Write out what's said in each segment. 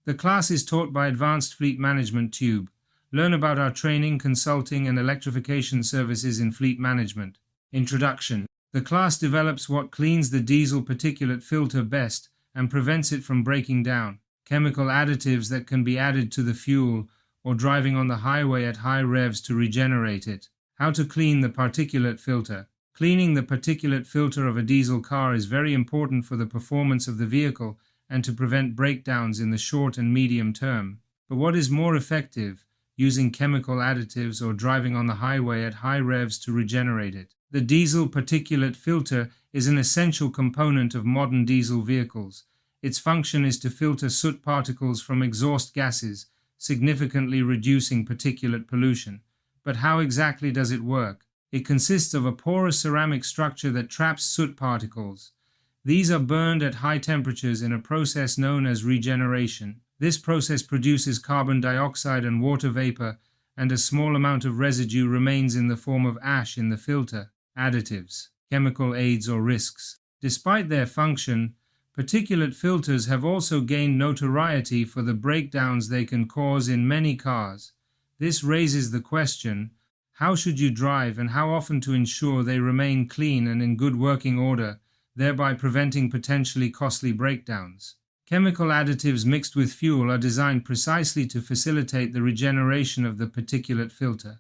The class is taught by Advanced Fleet Management Tube. Learn about our training, consulting, and electrification services in fleet management. Introduction. The class develops what cleans the diesel particulate filter best and prevents it from breaking down. Chemical additives that can be added to the fuel or driving on the highway at high revs to regenerate it. How to clean the particulate filter. Cleaning the particulate filter of a diesel car is very important for the performance of the vehicle and to prevent breakdowns in the short and medium term. But what is more effective? Using chemical additives or driving on the highway at high revs to regenerate it. The diesel particulate filter is an essential component of modern diesel vehicles. Its function is to filter soot particles from exhaust gases, significantly reducing particulate pollution. But how exactly does it work? It consists of a porous ceramic structure that traps soot particles. These are burned at high temperatures in a process known as regeneration. This process produces carbon dioxide and water vapor, and a small amount of residue remains in the form of ash in the filter. Additives, chemical aids or risks. Despite their function, particulate filters have also gained notoriety for the breakdowns they can cause in many cars. This raises the question, how should you drive and how often to ensure they remain clean and in good working order, thereby preventing potentially costly breakdowns. Chemical additives mixed with fuel are designed precisely to facilitate the regeneration of the particulate filter.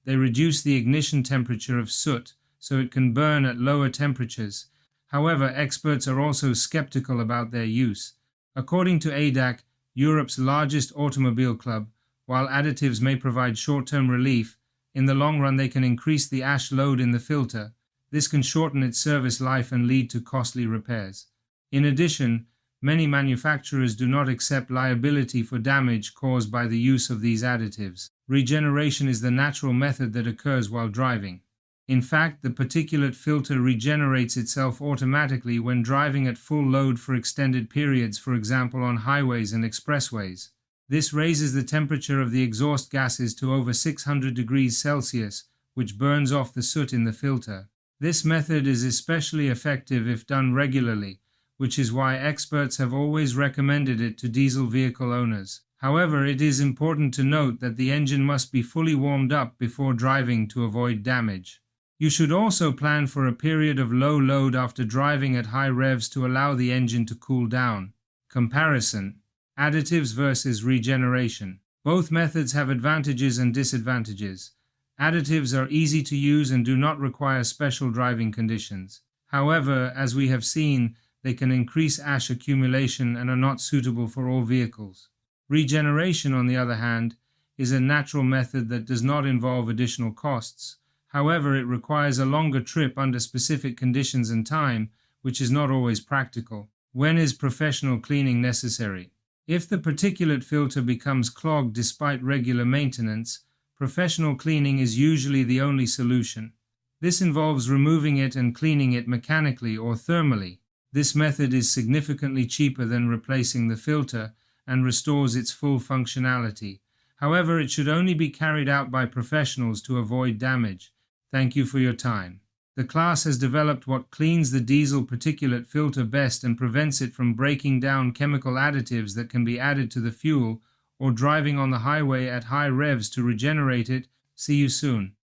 They reduce the ignition temperature of soot so it can burn at lower temperatures. However, experts are also skeptical about their use. According to ADAC, Europe's largest automobile club, while additives may provide short-term relief, in the long run they can increase the ash load in the filter. This can shorten its service life and lead to costly repairs. In addition, many manufacturers do not accept liability for damage caused by the use of these additives. Regeneration is the natural method that occurs while driving. In fact, the particulate filter regenerates itself automatically when driving at full load for extended periods, for example on highways and expressways. This raises the temperature of the exhaust gases to over 600 degrees Celsius, which burns off the soot in the filter. This method is especially effective if done regularly, which is why experts have always recommended it to diesel vehicle owners. However, it is important to note that the engine must be fully warmed up before driving to avoid damage. You should also plan for a period of low load after driving at high revs to allow the engine to cool down. Comparison: additives versus regeneration. Both methods have advantages and disadvantages. Additives are easy to use and do not require special driving conditions. However, as we have seen, they can increase ash accumulation and are not suitable for all vehicles. Regeneration, on the other hand, is a natural method that does not involve additional costs. However, it requires a longer trip under specific conditions and time, which is not always practical. When is professional cleaning necessary? If the particulate filter becomes clogged despite regular maintenance, professional cleaning is usually the only solution. This involves removing it and cleaning it mechanically or thermally. This method is significantly cheaper than replacing the filter and restores its full functionality. However, it should only be carried out by professionals to avoid damage. Thank you for your time. The class has developed what cleans the diesel particulate filter best and prevents it from breaking down. Chemical additives that can be added to the fuel or driving on the highway at high revs to regenerate it. See you soon.